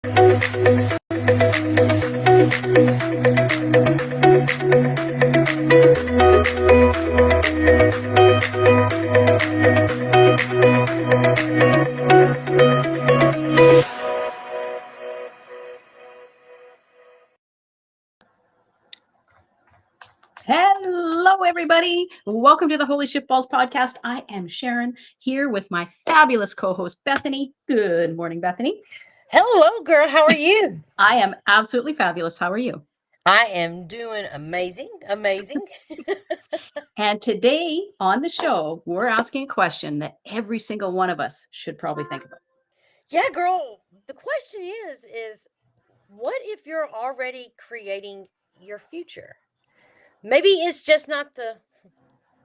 Hello, everybody. Welcome to the Holy Shiftballs podcast. I am Sharon here with my fabulous co-host, Bethany. Good morning, Bethany. Hello, girl. How are you? I am absolutely fabulous. How are you? I am doing amazing. And today on the show, we're asking a question that every single one of us should probably think about. Yeah, girl. The question is what if you're already creating your future? Maybe it's just not the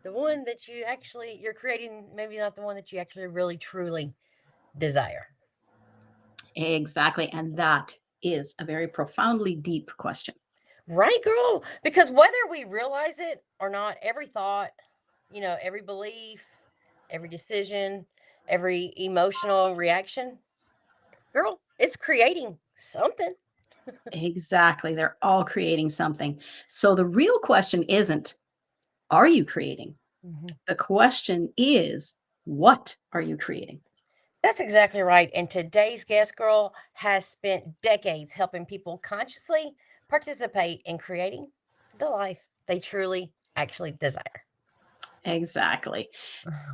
one that you're creating, maybe not the one that you actually really truly desire. Exactly. And that is a very profoundly deep question. Right, girl? Because whether we realize it or not, every thought, every belief, every decision, every emotional reaction, girl, it's creating something. Exactly. They're all creating something. So the real question isn't, are you creating? The question is, what are you creating? That's exactly right. And today's guest girl has spent decades helping people consciously participate in creating the life they truly actually desire. Exactly.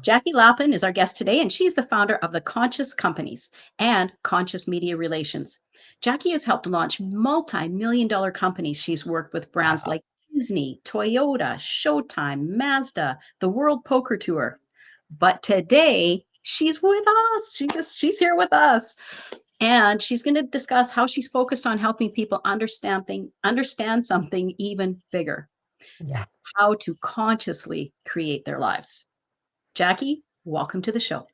Jackie Lapin is our guest today, and she's the founder of the Conscious Companies and Conscious Media Relations. Jackie has helped launch multi-million-dollar companies. She's worked with brands Wow. like Disney, Toyota, Showtime, Mazda, the World Poker Tour. But today, she's with us. She's here with us. And she's going to discuss how she's focused on helping people understand something even bigger, Yeah. how to consciously create their lives. Jackie, welcome to the show.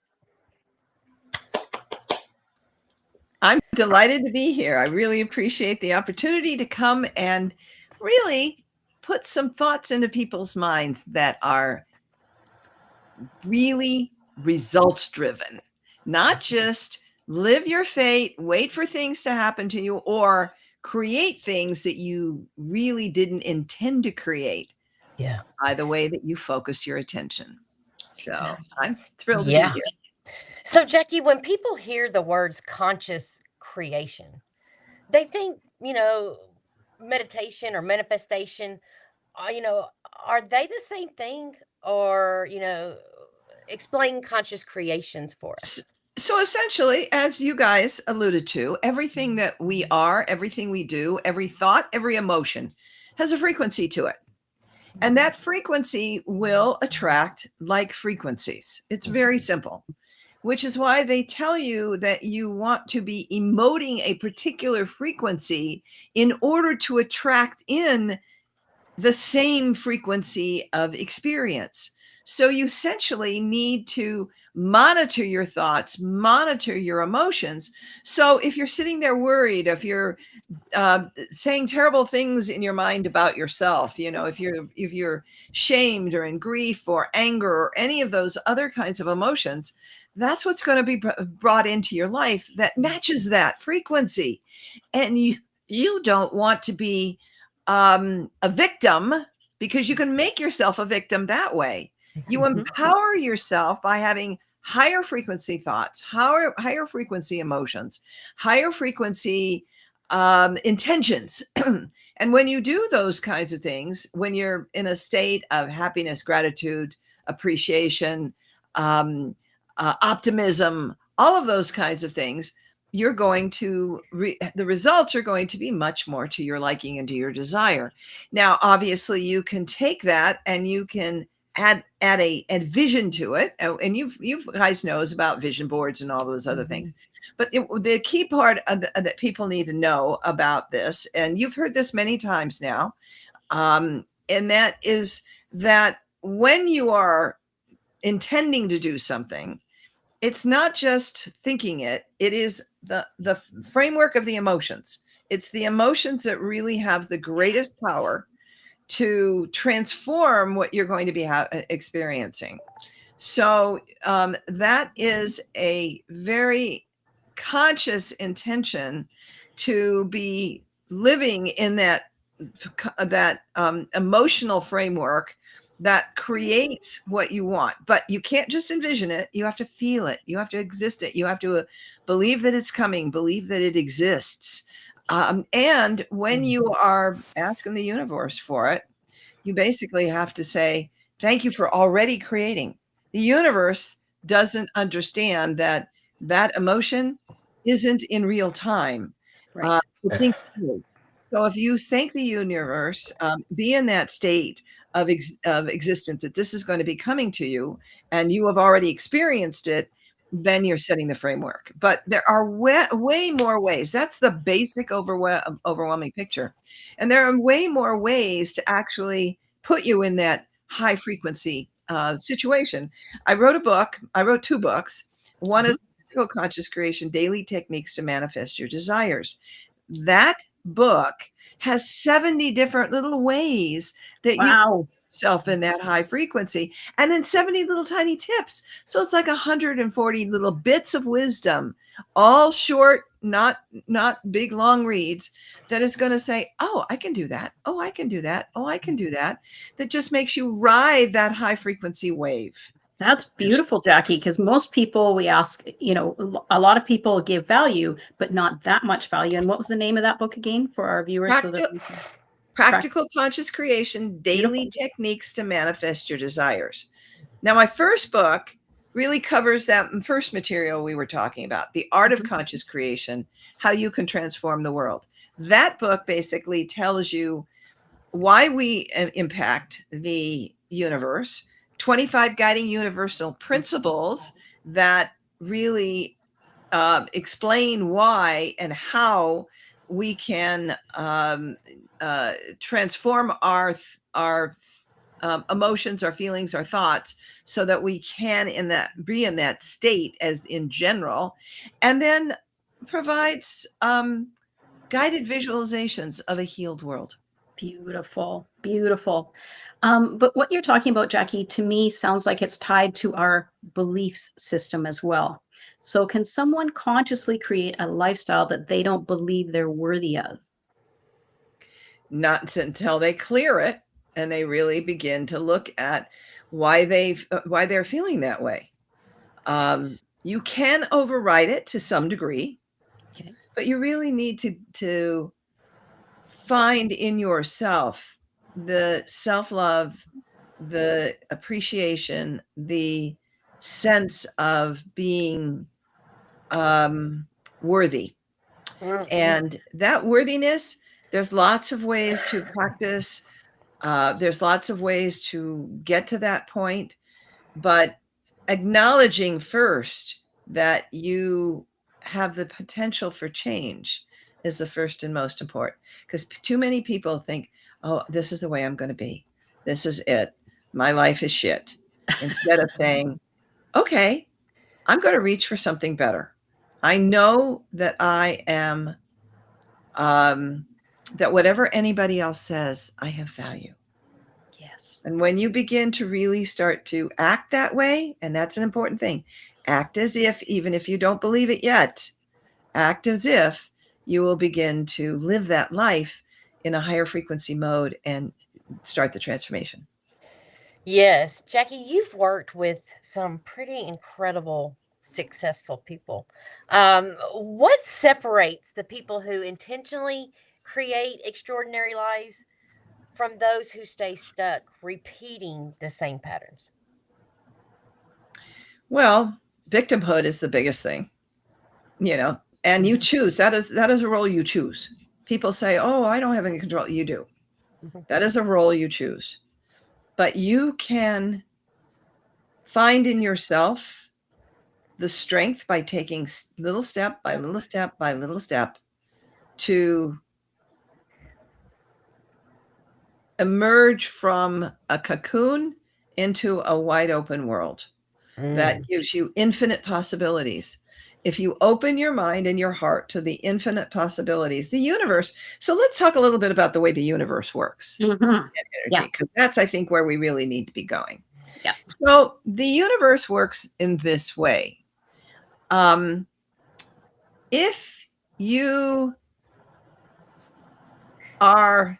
I'm delighted to be here. I really appreciate the opportunity to come and really put some thoughts into people's minds that are really results driven, not just live your fate, wait for things to happen to you, or create things that you really didn't intend to create. Yeah. By the way that you focus your attention. So Exactly. I'm thrilled to Yeah. be here. So, Jackie, when people hear the words conscious creation, they think, meditation or manifestation, are they the same thing? Or, explain conscious creations for us. So essentially, as you guys alluded to, everything that we are, everything we do, every thought, every emotion has a frequency to it. And that frequency will attract like frequencies. It's very simple, which is why they tell you that you want to be emoting a particular frequency in order to attract in the same frequency of experience. So you essentially need to monitor your thoughts, monitor your emotions. So if you're sitting there worried, if you're saying terrible things in your mind about yourself, if you're shamed or in grief or anger or any of those other kinds of emotions, that's what's going to be brought into your life that matches that frequency. And you don't want to be a victim, because you can make yourself a victim that way. You empower yourself by having higher frequency thoughts, higher frequency emotions, higher frequency intentions. And when you do those kinds of things, when you're in a state of happiness, gratitude, appreciation, optimism, all of those kinds of things, you're going to the results are going to be much more to your liking and to your desire. Now, obviously, you can take that and you can add a vision to it, and you guys knows about vision boards and all those other things. But the key part that people need to know about this, and you've heard this many times now, and that is that when you are intending to do something, it's not just thinking it is the framework of the emotions. It's the emotions that really have the greatest power to transform what you're going to be experiencing. So that is a very conscious intention to be living in that emotional framework that creates what you want. But you can't just envision it. You have to feel it. You have to exist it. You have to believe that it's coming, believe that it exists. And when you are asking the universe for it, you basically have to say, thank you for already creating. The universe doesn't understand that emotion isn't in real time. Right. It thinks it is. So if you thank the universe, be in that state of existence, that this is going to be coming to you and you have already experienced it, then you're setting the framework. But there are way more ways. That's the basic overwhelming picture. And there are way more ways to actually put you in that high frequency situation. I wrote two books. One is Practical Conscious Creation, Daily Techniques to Manifest Your Desires. That book has 70 different little ways that you Wow. yourself in that high frequency, and then 70 little tiny tips. So it's like 140 little bits of wisdom, all short, not big long reads, that is going to say, oh, I can do that. Oh, I can do that. Oh, I can do that. That just makes you ride that high frequency wave. That's beautiful, Jackie, because most people we ask, a lot of people give value, but not that much value. And what was the name of that book again for our viewers? Practical Conscious Creation, Daily Techniques to Manifest Your Desires. Now, my first book really covers that first material we were talking about, The Art of Conscious Creation, How You Can Transform the World. That book basically tells you why we impact the universe, 25 guiding universal principles that really explain why and how we can transform our emotions, our feelings, our thoughts, so that we can be in that state as in general, and then provides guided visualizations of a healed world. Beautiful, beautiful. But what you're talking about, Jackie, to me sounds like it's tied to our beliefs system as well. So can someone consciously create a lifestyle that they don't believe they're worthy of? Not until they clear it and they really begin to look at why they're feeling that way. You can override it to some degree, Okay. but you really need to find in yourself the self-love, the appreciation, the sense of being worthy. And that worthiness, there's lots of ways to practice. There's lots of ways to get to that point, but acknowledging first that you have the potential for change is the first and most important, because too many people think, oh, this is the way I'm going to be. This is it. My life is shit. Instead of saying, okay, I'm going to reach for something better. I know that I am, that whatever anybody else says, I have value. Yes. And when you begin to really start to act that way, and that's an important thing, act as if, even if you don't believe it yet, act as if you will begin to live that life in a higher frequency mode and start the transformation. Yes, Jackie, you've worked with some pretty incredible, successful people. What separates the people who intentionally create extraordinary lives from those who stay stuck repeating the same patterns? Well, victimhood is the biggest thing, and you choose. That is a role you choose. People say, oh, I don't have any control. You do. That is a role you choose. But you can find in yourself the strength by taking little step by little step by little step to emerge from a cocoon into a wide open world that gives you infinite possibilities. If you open your mind and your heart to the infinite possibilities, the universe. So let's talk a little bit about the way the universe works. Energy, because that's, I think, where we really need to be going. Yeah. So the universe works in this way. If you are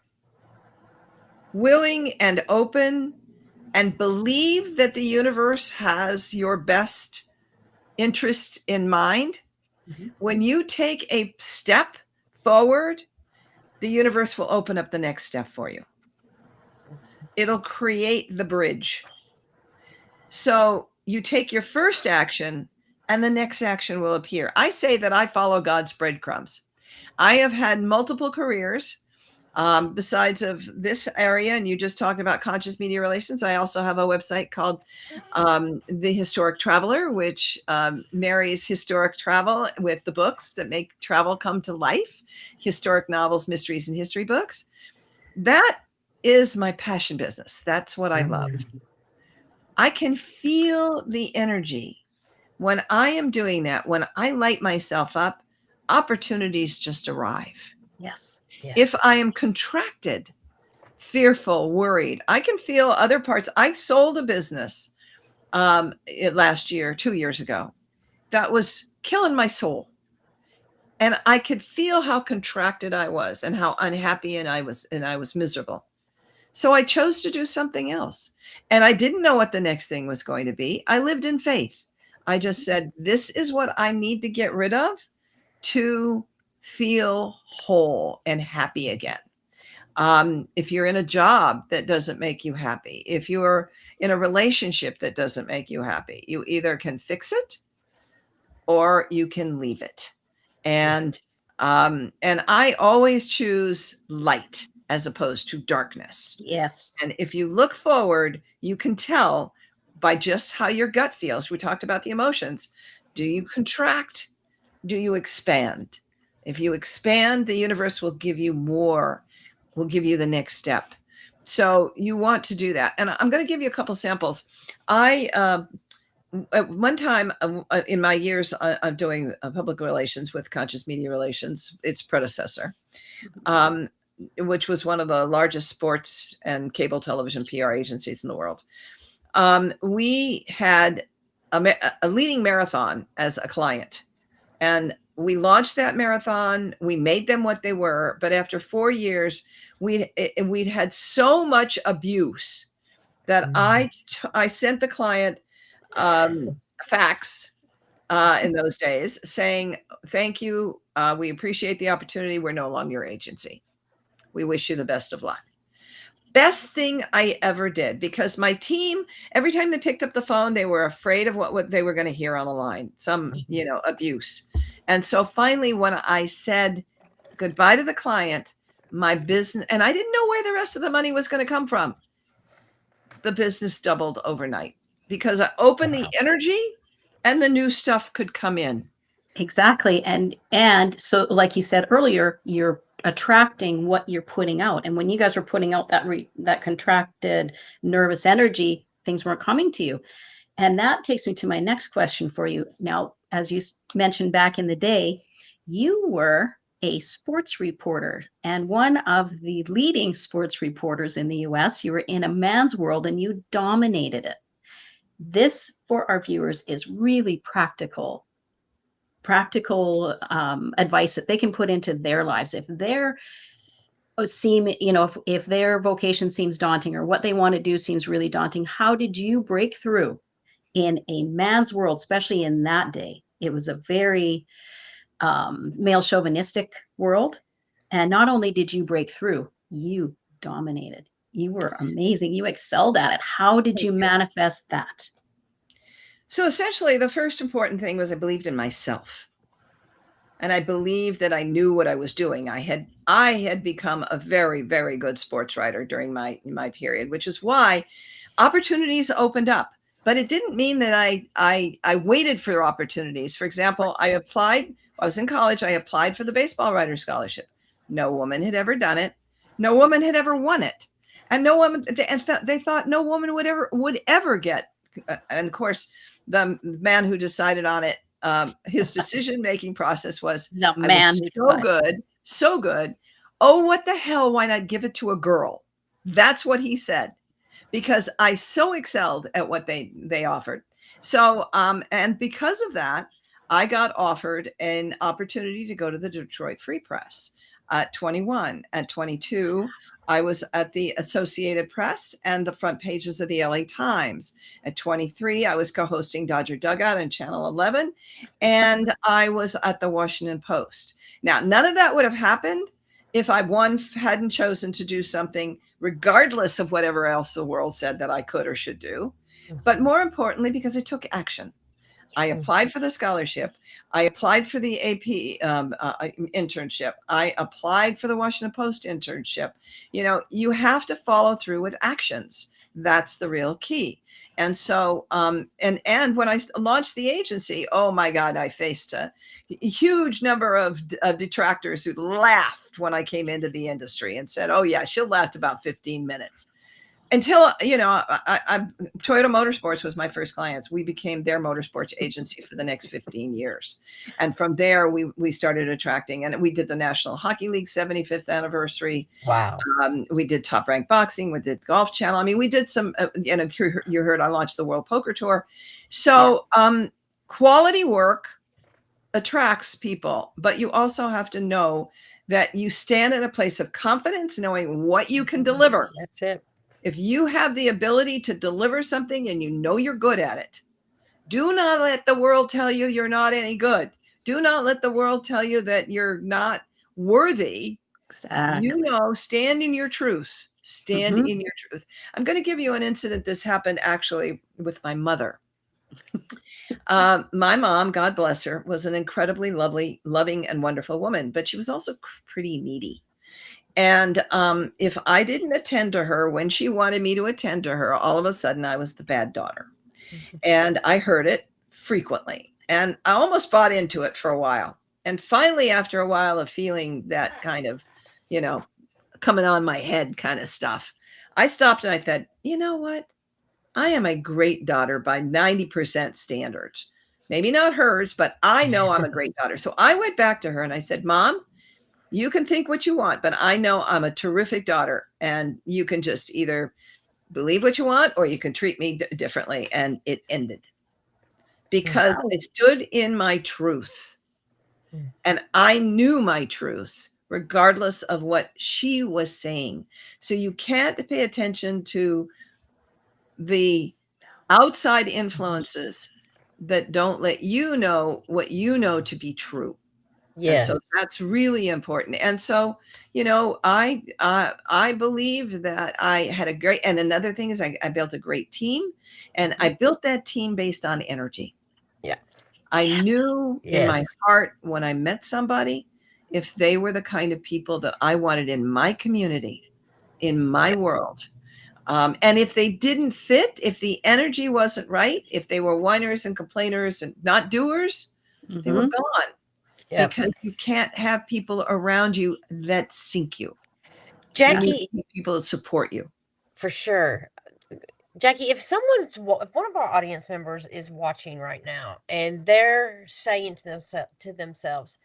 willing and open and believe that the universe has your best interest in mind, when you take a step forward, the universe will open up the next step for you. It'll create the bridge. So you take your first action and the next action will appear. I say that I follow God's breadcrumbs. I have had multiple careers besides of this area, and you just talked about conscious media relations. I also have a website called The Historic Traveler, which marries historic travel with the books that make travel come to life, historic novels, mysteries, and history books. That is my passion business. That's what I love. I can feel the energy when I am doing that. When I light myself up, opportunities just arrive. Yes. If I am contracted, fearful, worried, I can feel other parts. I sold a business last year, 2 years ago, that was killing my soul. And I could feel how contracted I was and how unhappy and I was miserable. So I chose to do something else. And I didn't know what the next thing was going to be. I lived in faith. I just said, this is what I need to get rid of to feel whole and happy again. If you're in a job that doesn't make you happy, if you're in a relationship that doesn't make you happy, you either can fix it or you can leave it. And I always choose light as opposed to darkness. Yes. And if you look forward, you can tell by just how your gut feels. We talked about the emotions. Do you contract? Do you expand? If you expand, the universe will give you more, will give you the next step. So you want to do that. And I'm going to give you a couple samples. At one time in my years of doing public relations with Conscious Media Relations, its predecessor, which was one of the largest sports and cable television PR agencies in the world. We had a leading marathon as a client. And we launched that marathon. We made them what they were. But after 4 years, we'd had so much abuse that I sent the client fax in those days saying, thank you. We appreciate the opportunity. We're no longer your agency. We wish you the best of luck. Best thing I ever did, because my team, every time they picked up the phone, they were afraid of what they were going to hear on the line, some, abuse. And so finally, when I said goodbye to the client, my business, and I didn't know where the rest of the money was going to come from, the business doubled overnight because I opened the energy and the new stuff could come in. Exactly. And so, like you said earlier, you're attracting what you're putting out. And when you guys were putting out that contracted nervous energy, things weren't coming to you. And that takes me to my next question for you. Now, as you mentioned back in the day, you were a sports reporter and one of the leading sports reporters in the US. You were in a man's world and you dominated it. This, for our viewers, is really practical advice that they can put into their lives. If if their vocation seems daunting or what they want to do seems really daunting, how did you break through in a man's world, especially in that day? It was a very male chauvinistic world. And not only did you break through, you dominated. You were amazing. You excelled at it. How did you manifest that? So essentially, the first important thing was I believed in myself. And I believed that I knew what I was doing. I had become a very, very good sports writer during my period, which is why opportunities opened up. But it didn't mean that I waited for opportunities. For example, I was in college, I applied for the baseball writer scholarship. No woman had ever done it. No woman had ever won it. And no woman, they thought no woman would ever get. And of course, the man who decided on it, his decision-making process was so good. Oh, what the hell? Why not give it to a girl? That's what he said, because I so excelled at what they offered. So, and because of that, I got offered an opportunity to go to the Detroit Free Press at 21. At 22, I was at the Associated Press and the front pages of the LA Times. At 23, I was co-hosting Dodger Dugout on Channel 11, and I was at the Washington Post. Now, none of that would have happened if I, one, hadn't chosen to do something regardless of whatever else the world said that I could or should do, but more importantly, because I took action. I applied for the scholarship. I applied for the AP internship. I applied for the Washington Post internship. You know, you have to follow through with actions. That's the real key. And so, and when I launched the agency, oh my God, I faced a huge number of detractors who laughed when I came into the industry and said, oh yeah, she'll last about 15 minutes. Until, you know, Toyota Motorsports was my first clients. We became their motorsports agency for the next 15 years. And from there, we started attracting, and we did the National Hockey League 75th anniversary. Wow. We did Top Rank Boxing. We did Golf Channel. I mean, we did some, you know, you heard I launched the World Poker Tour. So quality work attracts people, but you also have to know that you stand in a place of confidence, knowing what you can deliver. That's it. If you have the ability to deliver something and you know you're good at it, do not let the world tell you you're not any good. Do not let the world tell you that you're not worthy. Exactly. You know, stand in your truth. Stand in your truth. I'm going to give you an incident. This happened actually with my mother. My mom, God bless her, was an incredibly lovely, loving, and wonderful woman, but she was also pretty needy. And if I didn't attend to her when she wanted me to attend to her, all of a sudden I was the bad daughter. And I heard it frequently. And I almost bought into it for a while. And finally, after a while of feeling that kind of, you know, coming on my head kind of stuff, I stopped and I said, you know what? I am a great daughter by 90% standards. Maybe not hers, but I know I'm a great daughter. So I went back to her and I said, Mom, you can think what you want, but I know I'm a terrific daughter, and you can just either believe what you want or you can treat me differently. And it ended because I stood in my truth, and I knew my truth regardless of what she was saying. So you can't pay attention to the outside influences that don't let you know what you know to be true. Yes. And so that's really important. And so, you know, I believe that I had a great, and another thing is I built a great team, and I built that team based on energy. Yeah. I knew in my heart when I met somebody, if they were the kind of people that I wanted in my community, in my world. And if they didn't fit, if the energy wasn't right, if they were whiners and complainers and not doers, they were gone. Yep. Because you can't have people around you that sink you. Jackie, people that support you. For sure. Jackie, if one of our audience members is watching right now and they're saying to themselves,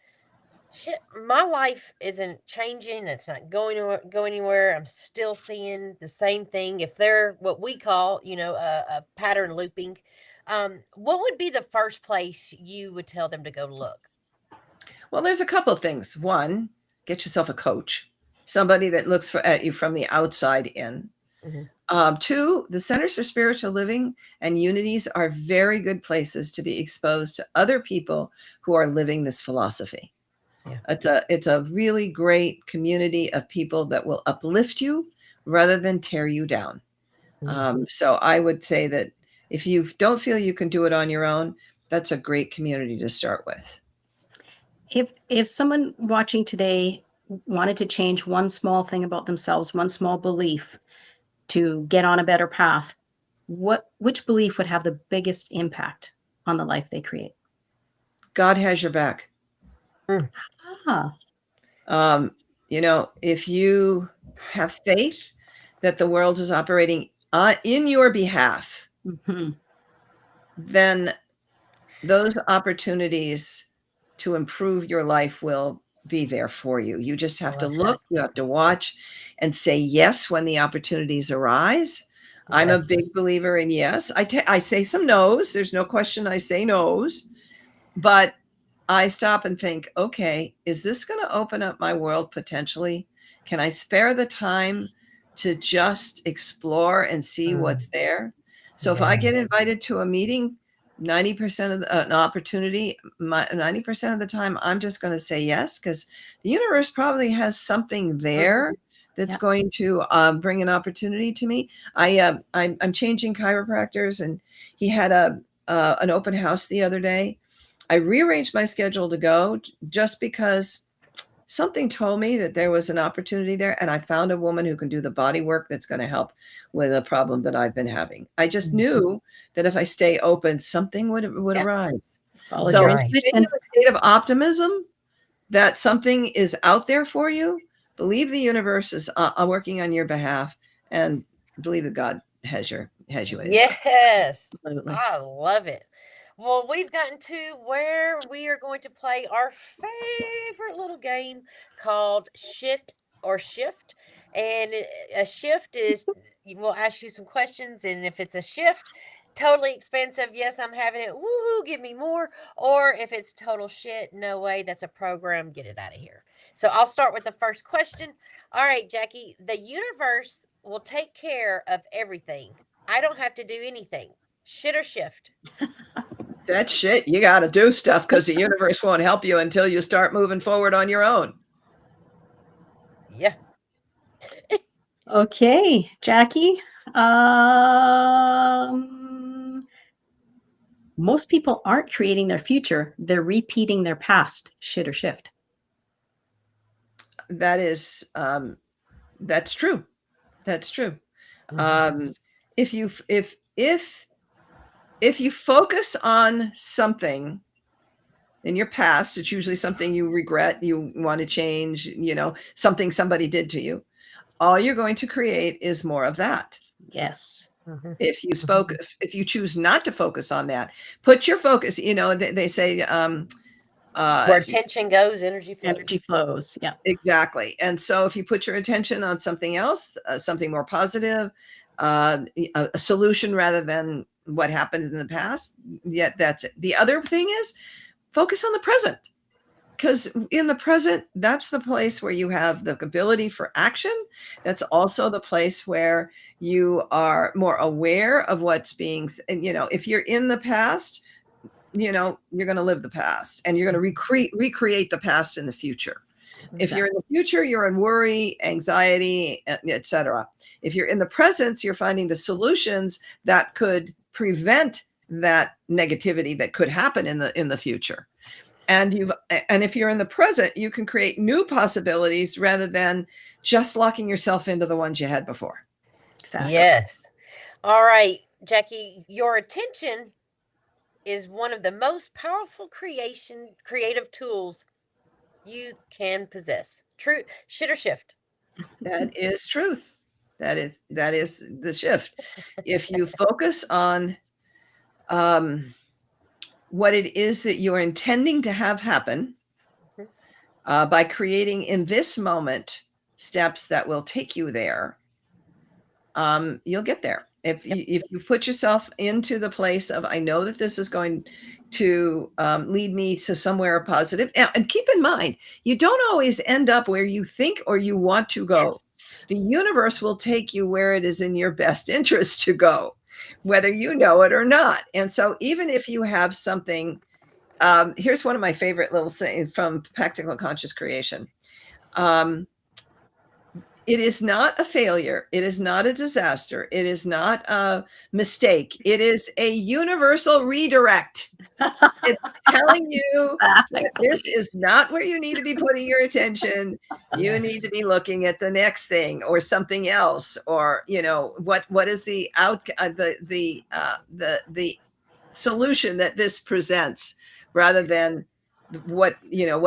shit, my life isn't changing, it's not going anywhere, I'm still seeing the same thing. If they're what we call, you know, a pattern looping, what would be the first place you would tell them to go look? Well, there's a couple of things. One, get yourself a coach, somebody that looks at you from the outside in. Two, the Centers for Spiritual Living and Unities are very good places to be exposed to other people who are living this philosophy. Yeah. It's a really great community of people that will uplift you rather than tear you down. So I would say that if you don't feel you can do it on your own, that's a great community to start with. If someone watching today wanted to change one small thing about themselves, one small belief to get on a better path, which belief would have the biggest impact on the life they create? God has your back. Ah. You know, if you have faith that the world is operating in your behalf, then those opportunities to improve your life will be there for you. You just have to look, you have to watch and say yes when the opportunities arise. I'm a big believer in yes. I say some no's. There's no question I say no's. But I stop and think, okay, is this going to open up my world potentially? Can I spare the time to just explore and see what's there? So if I get invited to a meeting, 90% of an opportunity, 90% of the time, I'm just going to say yes, because the universe probably has something there that's going to bring an opportunity to me. I'm changing chiropractors, and he had an open house the other day. I rearranged my schedule to go just because something told me that there was an opportunity there, and I found a woman who can do the body work that's going to help with a problem that I've been having. I just knew that if I stay open, something would arise. Follow So your stay in intuition. a state of optimism that something is out there for you. Believe the universe is working on your behalf, and believe that God has you. Yes, Absolutely. I love it. Well, we've gotten to where we are going to play our favorite little game called Shit or Shift. And a shift is, we'll ask you some questions, and if it's a shift, totally expensive, yes, I'm having it, woohoo, give me more. Or if it's total shit, no way, that's a program, get it out of here. So I'll start with the first question. All right, Jackie, the universe will take care of everything. I don't have to do anything. Shit or shift? That shit, you got to do stuff, because the universe won't help you until you start moving forward on your own. Yeah. Okay, Jackie. Most people aren't creating their future, they're repeating their past. Shit or shift? That is, that's true. That's true. If you focus on something in your past, it's usually something you regret, you want to change, something somebody did to you. All you're going to create is more of that. Yes. If you choose not to focus on that, put your focus, they say, where attention goes, energy flows. Energy flows. Yeah. Exactly. And so if you put your attention on something else, something more positive, a solution rather than what happened in the past, that's it. The other thing is focus on the present, because in the present, that's the place where you have the ability for action. That's also the place where you are more aware of what's being, if you're in the past, you're going to live the past, and you're going to recreate the past in the future. If you're in the future, you're in worry, anxiety, etc. If you're in the present, you're finding the solutions that could prevent that negativity that could happen in the future. And if you're in the present, you can create new possibilities rather than just locking yourself into the ones you had before. Exactly. Yes. All right, Jackie, your attention is one of the most powerful creative tools you can possess. True. Shit or shift? That is truth. That is the shift. If you focus on what it is that you're intending to have happen, by creating in this moment steps that will take you there, you'll get there. If you put yourself into the place of, I know that this is going to lead me to somewhere positive. And keep in mind, you don't always end up where you think or you want to go. Yes. The universe will take you where it is in your best interest to go, whether you know it or not. And so even if you have something, here's one of my favorite little sayings from Practical Conscious Creation. It is not a failure. It is not a disaster. It is not a mistake. It is a universal redirect. It's telling you that this is not where you need to be putting your attention. You need to be looking at the next thing or something else, or what is the the solution that this presents, rather than what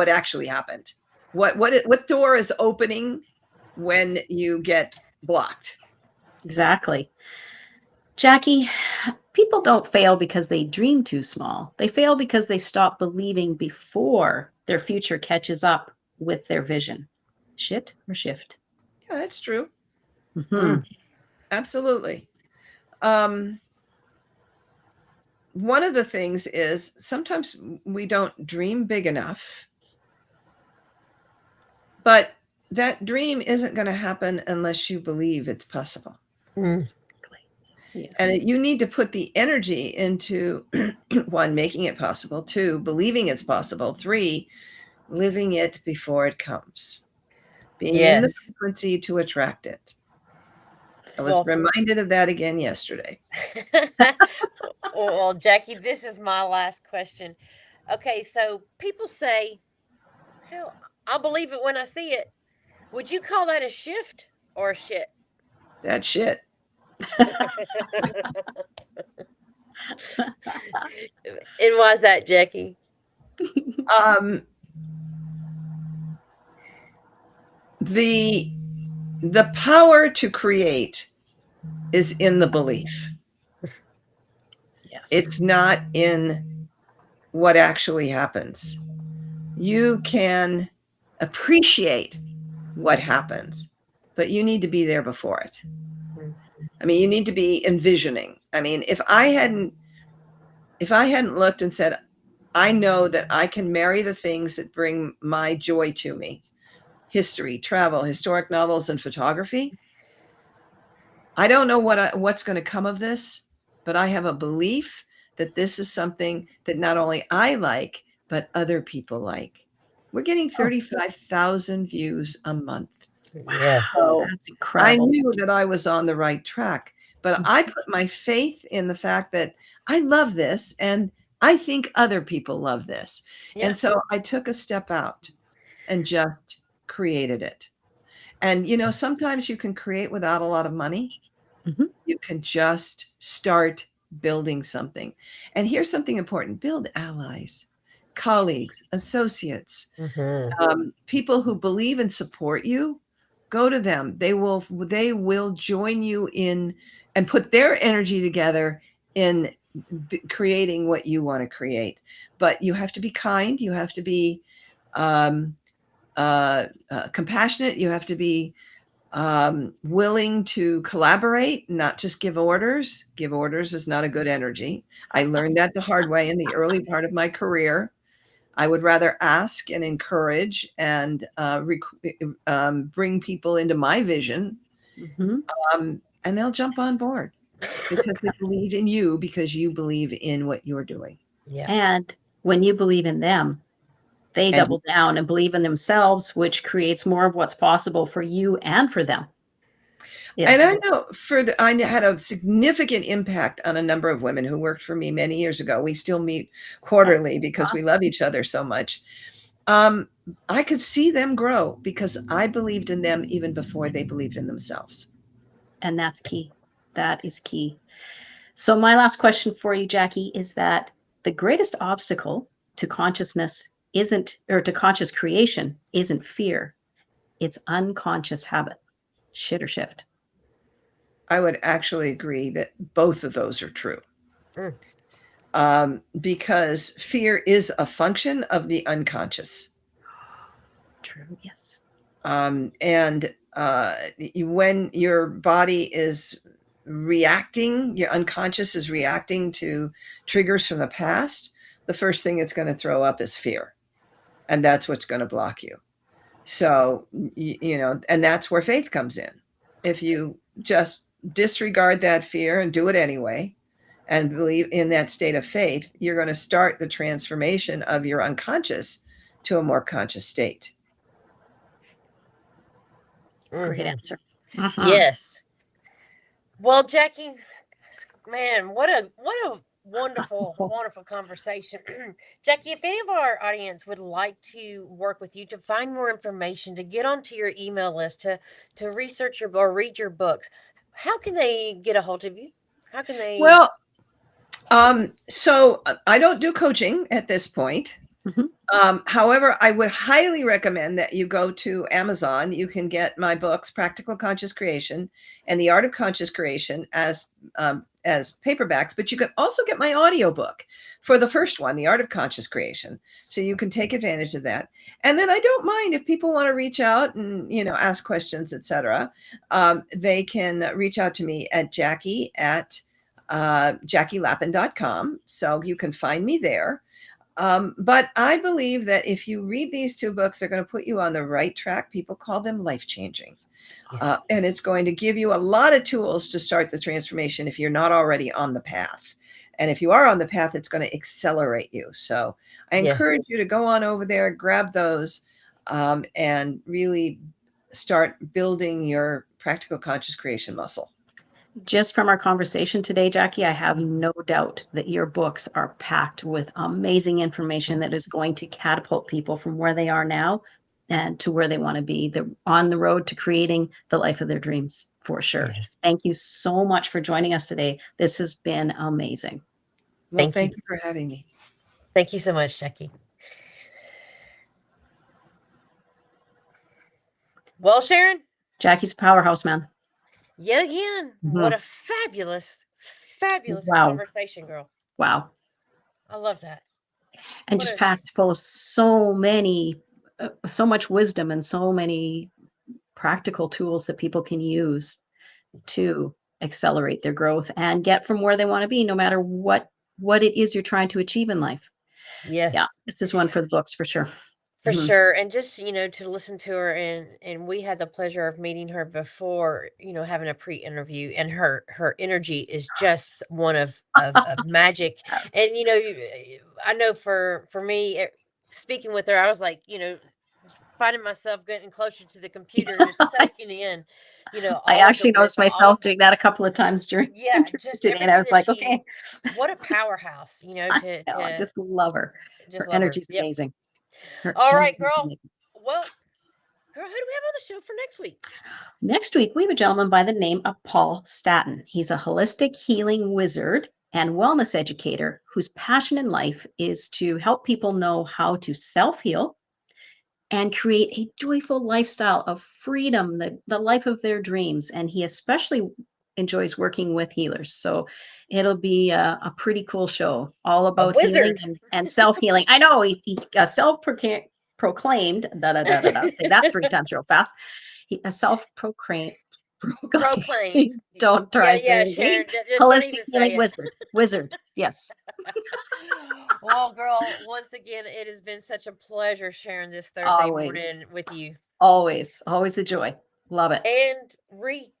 actually happened. What door is opening when you get blocked. Exactly. Jackie, people don't fail because they dream too small. They fail because they stop believing before their future catches up with their vision. Shit or shift? Yeah, that's true. Mm-hmm. Absolutely. one of the things is sometimes we don't dream big enough, but that dream isn't going to happen unless you believe it's possible. Mm. Yes. And you need to put the energy into one, making it possible, two, believing it's possible, three, living it before it comes, being in the Yes. frequency to attract it. I was Well, reminded of that again yesterday. well, Jackie, this is my last question. Okay, so people say, hell, I'll believe it when I see it. Would you call that a shift or a shit? That shit. And why is that, Jackie? The power to create is in the belief. Yes. It's not in what actually happens. You can appreciate what happens, but you need to be there before it. I mean, you need to be envisioning. I mean, if I hadn't looked and said, I know that I can marry the things that bring my joy to me, history, travel, historic novels, and photography, I don't know what's going to come of this, but I have a belief that this is something that not only I like, but other people like. We're getting 35,000 views a month. Yes. Oh, that's I incredible. knew that I was on the right track, but I put my faith in the fact that I love this and I think other people love this. Yeah. And so I took a step out and just created it. And, you know, sometimes you can create without a lot of money. Mhm. You can just start building something. And here's something important: build allies, colleagues, associates, people who believe and support you. Go to them. They will join you in and put their energy together in creating what you want to create. But you have to be kind. You have to be compassionate. You have to be willing to collaborate, not just give orders. Give orders is not a good energy. I learned that the hard way in the early part of my career. I would rather ask and encourage and bring people into my vision, and they'll jump on board because they believe in you, because you believe in what you're doing. Yeah. And when you believe in them, they double down and believe in themselves, which creates more of what's possible for you and for them. And I know I had a significant impact on a number of women who worked for me many years ago. We still meet quarterly because we love each other so much. I could see them grow because I believed in them even before they believed in themselves. And that's key. That is key. So my last question for you, Jackie, is that the greatest obstacle to consciousness to conscious creation isn't fear. It's unconscious habit. Shit or shift. I would actually agree that both of those are true. Because fear is a function of the unconscious. True, yes. And when your body is reacting, your unconscious is reacting to triggers from the past, the first thing it's going to throw up is fear. And that's what's going to block you. So, you know, and that's where faith comes in. If you just disregard that fear and do it anyway, and believe in that state of faith, you're going to start the transformation of your unconscious to a more conscious state. Great answer. Yes. Well, Jackie, man, what a wonderful, wonderful conversation. Jackie, if any of our audience would like to work with you, to find more information, to get onto your email list, to research or read your books, how can they get a hold of you? How can they? Well, so I don't do coaching at this point. However, I would highly recommend that you go to Amazon. You can get my books, Practical Conscious Creation and The Art of Conscious Creation, as paperbacks, but you can also get my audiobook for the first one, The Art of Conscious Creation. So you can take advantage of that. And then I don't mind if people want to reach out and, you know, ask questions, etc. They can reach out to me at Jackie at JackieLapin.com. So you can find me there. But I believe that if you read these 2 books, they're going to put you on the right track. People call them life-changing. Yes. And it's going to give you a lot of tools to start the transformation if you're not already on the path. And if you are on the path, it's going to accelerate you. So I Yes. encourage you to go on over there, grab those, and really start building your practical conscious creation muscle. Just from our conversation today, Jackie, I have no doubt that your books are packed with amazing information that is going to catapult people from where they are now and to where they want to be. They're on the road to creating the life of their dreams, for sure. Yes. Thank you so much for joining us today. This has been amazing. Well, Thank you for having me. Thank you so much, Jackie. Well, Sharon, Jackie's a powerhouse, man. yet again, what a fabulous Wow. conversation, girl. Wow. I love that. And What just a- packed full of so much wisdom and so many practical tools that people can use to accelerate their growth and get from where they want to be, no matter what it is you're trying to achieve in life. Yes. Yeah, this is one for the books for sure. For Mhm. sure. And just, to listen to her, and we had the pleasure of meeting her before, having a pre-interview, and her energy is just one of magic. Yes. And I know for me, speaking with her, I was like, finding myself getting closer to the computer, just soaking in, all I of the actually noticed wisdom, all myself of doing that a couple of times during the yeah, interview just today, and I everything was that like, she okay, what a powerhouse, I know, I just love her. just Her love her. energy's Yep. amazing. Her All right, energy's girl. amazing. Well, girl, who do we have on the show for next week? Next week, we have a gentleman by the name of Paul Staton. He's a holistic healing wizard and wellness educator whose passion in life is to help people know how to self-heal and create a joyful lifestyle of freedom, the life of their dreams. And he especially enjoys working with healers. So it'll be a pretty cool show, all about healing wizard. and self-healing. I know he self-proclaimed, say that 3 times real fast. He a self-proclaimed, Proclaimed. don't try and say it Sharon, again. just don't Holistic even say healing it. wizard. Yes. Well, girl, once again, it has been such a pleasure sharing this Thursday Always. morning with you. Always a joy. Love it. And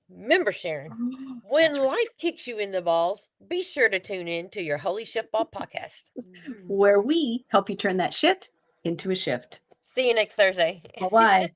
remember, Sharon, when That's right. life kicks you in the balls, be sure to tune in to your Holy Shiftball podcast, Where we help you turn that shit into a shift. See you next Thursday. Bye-bye.